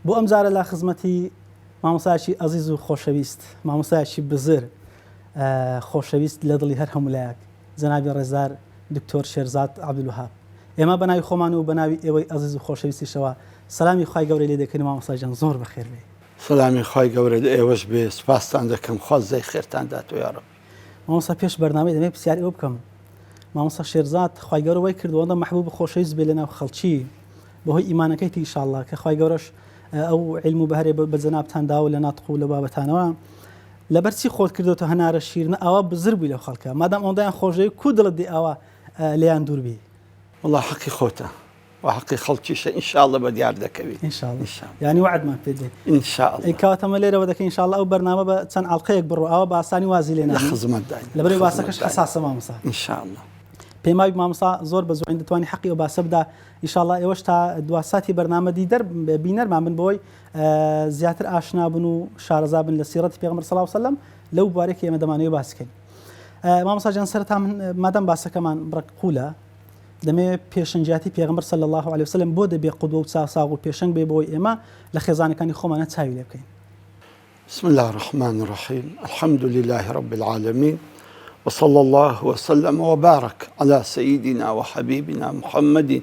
بۆ ئەم جارە لە خزمەتی مامۆستایەکی ئەزیز و خۆشەویست، مامۆستایەکی بزر خۆشەویست لە دڵی هەر هەمولایەک، جەنابی ڕێزدار دکتۆر شێرزاد عەبدولوهاب. ئێمە بە ناوی خۆمان و بە ناوی ئێوەی ئەزیز و خۆشەویستیشەوە سەلامی خوای گەورەی لێ دەکەین مامۆستاجان زۆر بەخێر بێ. سەلامی خوای گەورە لە ئێوەش بێ، سوپاستان دەکەم، خوازای خێرتان داتۆ یا ڕەبی. مامۆستا پێش بەرنامەی دەمێ پرسیاری ئەوە بکەم. مامۆستا شێرزاد خوای گەورە وای کردووە محبوب خۆشەویست بێ لەناو خەڵکی بەهۆی ئیمانەکەیتی ئینشاءالله کە خوای گەورەش ئەو عیلم و بەهرێ بە جەنابتان داوە لە ناتق و لە بابەتانەوە لەبەرچی خۆت کردوتە هەنارە شیرنە ئاوا بزر بووی لەو خەڵکە مادام ئەوەندەیان خۆشەوی کو دڵت دێ ئاوا لێیان دوور بی. والله حەقی خۆتە و حەقی خەڵکیشە ئینشاءالله بە دیار دەکەوی ئینشاءالله. یعنی وعدمان پێ دێ ئینشاءالله. کەواتەمە لێرەوە دەکەین ئینشاءالله ئەو بەرنامە بە چەند ئەڵقەیەک بڕۆ ئەوە بە ئاسانی وازی لێ لە خزمەتداین لەبەرەوەی باسەکەش حەساسە مامۆستا. ئینشاءالله. پێماوی مامۆستا زۆر بە زۆرین دەتوانانی حەقی ئەو باسە بدا ئینشاءالله ئێوەش تا دواساتی بەرنامە دیدەر بینەرمان بن بۆی زیاتر ئاشنا بن و شارەزا بن لە سیرەتی پێغەمبەر صلی الله علیه وسلم لەو بارەی کە ئێمە دەمانەوێت باس بکەین. مامۆستا جان سەرەتا من مادام باسەکەمان بڕقولە دەمێ پێشنجاتی پێغەمبەر صلی الله علیه وسلم بۆ دەبێ قودوە و چاساغ و پێشنگ بێ بۆی ئێمە لە خێزانەکانی خۆمانە چاوی لێ بکەین. بسم الله الرحمن الرحيم الحمد لله رب العالمين وصلى الله وسلم وبارك على سيدنا وحبيبنا محمد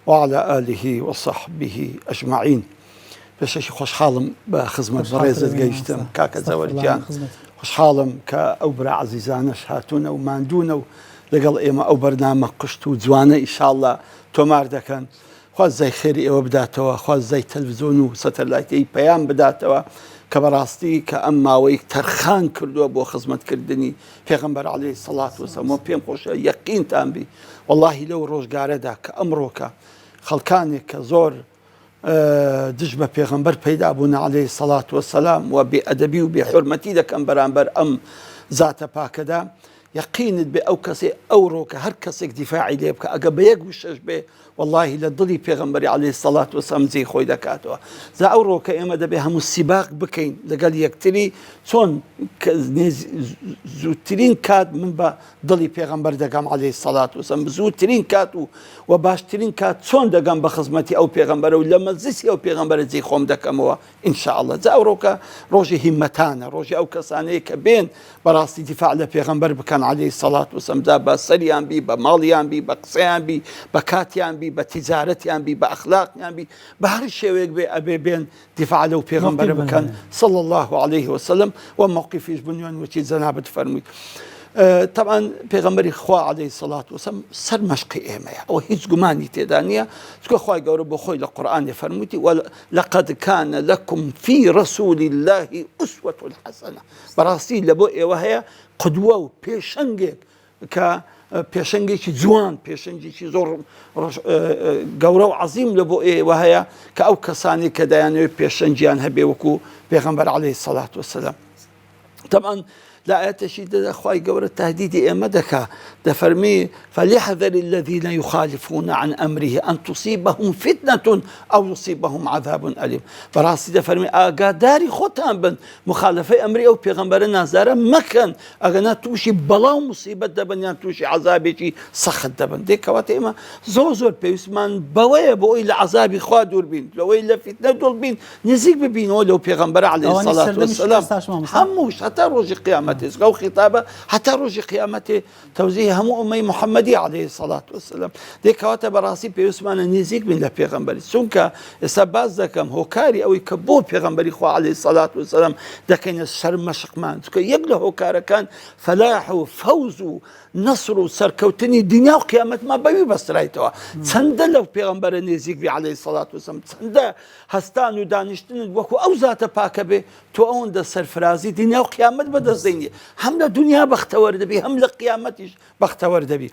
وعلى آله وصحبه أجمعين. بەشێکی خۆشحاڵم بە خزمەت بەڕێزت گەیشتم کاکە زەوەرگیان، خۆشحاڵم کە ئەو برا عەزیزانەش هاتوونە و ماندوونە و لەگەڵ ئێمە ئەو بەرنامە قشت و جوانە ئینشاءالله تۆمار دەکەن. خوازای خێری ئێوە بداتەوە، خوازای تەلڤیزیۆن و سەتەلایتی پەیام بداتەوە کە بەڕاستی کە ئەم ماوەی تەرخان کردووە بۆ خزمەتکردنی پێغەمبەر عەلەیهی سەڵات وسەلام. پێم خۆشە یەقینتان بی وەڵاهی لەو ڕۆژگارەدا کە ئەمڕۆکە خەڵکانێک کە زۆر دژ بە پێغەمبەر پەیدا بوون عەلەیهی سەڵات وسەلام و بێئەدەبی و بێحورمەتی دەکەن بەرامبەر ئەم زاتە پاکەدا، یەقینت بێ ئەو کەسێ ئەوڕۆکە هەر کەسێک دیفاعی لێ بکە ئەگە بە یەک وشەش بێ واللهی لە دڵی پێغەمبەری عەلەیهی سەڵات وسەلام جێی خۆی دەکاتەوە. زا ئەوڕۆکە ئێمە دەبێ هەموو سیباق بکەین لەگەڵ یەکتری چۆن زووترین کات من بە دڵی پێغەمبەر دەگەم عەلەیهی سەڵات وسەلام، زووترین کات و باشترین کات چۆن دەگەم بە خزمەتی ئەو پێغەمبەرە و لە مەجلیسی ئەو پێغەمبەرە جێی خۆم دەکەمەوە ئینشاءالله. جا ئەوڕۆکە ڕۆژی هیممەتانە، ڕۆژی ئەو کەسانەیە کە بێن بەڕاستی دیفاع لە پێغەمبەر بکەن عەلەیهی سەڵات وسەلام، جا بە سەریان بی، بە ماڵیان بی، بە قسەیان بی، بە کاتیان بی، بە تیجارەتیان بی، بە ئەخلاقیان بی، بە هەر شێوەیەک بێ ئەبێ بێن دیفاع لەو پێغەمبەرە بکەن صلی الله عليه وسلم و موقفیش بنیان وەکی جەنابەت فەرمووی. طبعا پێغەمبەری خوا عەلەیهی سەڵات وسەلام سەر مەشقی ئێمەیە، ئەوە هیچ گومانی تێدا نییە، چونکە خوای گەورە بۆ خۆی لە قورئان فەرموویەتی لەقەد کانە لەکم فی ڕەسوول الله ئوسوەة حەسەنە. بەڕاستی لە بۆ ئێوە هەیە قودوە و پێشەنگێک کە پێشەنگێکی جوان، پێشەنگێکی زۆر گەورە و عەزیم لە بۆ ئێوە هەیە کە ئەو کەسانی کە دەیانەوێت پێشەنگیان هەبێ وەکو پێغەمبەر عەلەیهی سەڵات وسەلام. طبعا لا آتشي ده خواي جورة تهديد إمدك ده فرمي فليحذر الذين يخالفون عن أمره أن تصيبهم فتنة أو يصيبهم عذاب أليم. براسي ده فرمي أقداري ختام بن مخالفة أمري أو بيغمبر نازارة مكان أغنى توشي بلا مصيبة دبن يعني توشي عذابي سخت دبن دي كواتي إما زوزور بيسمان بوي بوي لعذابي خوادور بين لو إلا فتنة دول بين نزيق ببين ولو بيغمبر عليه الصلاة والسلام هموش حتى روج قيامة أو خطابة حتى روج قيامته توزيع هم أمي محمدي عليه الصلاة والسلام. ديك وقت براسي بيسمان نزيك من لبيغمبري سونكا سباز دكم هوكاري أو يكبو بيغمبري خو عليه الصلاة والسلام دكين الشر مشق مان سونكا يقله هوكارا كان فلاح وفوز نصر سركوتني دنيا وقيامة ما بيو بس رايتوا تسند لو بيغمبر نزيك بي عليه الصلاة والسلام تسند هستان ودانشتن وكو أوزات باكبه تو أون ده سرفرازي دنيا وقيامة بدز ديني هم لدنيا بختور دبي هم لقيامتش بختور دبي.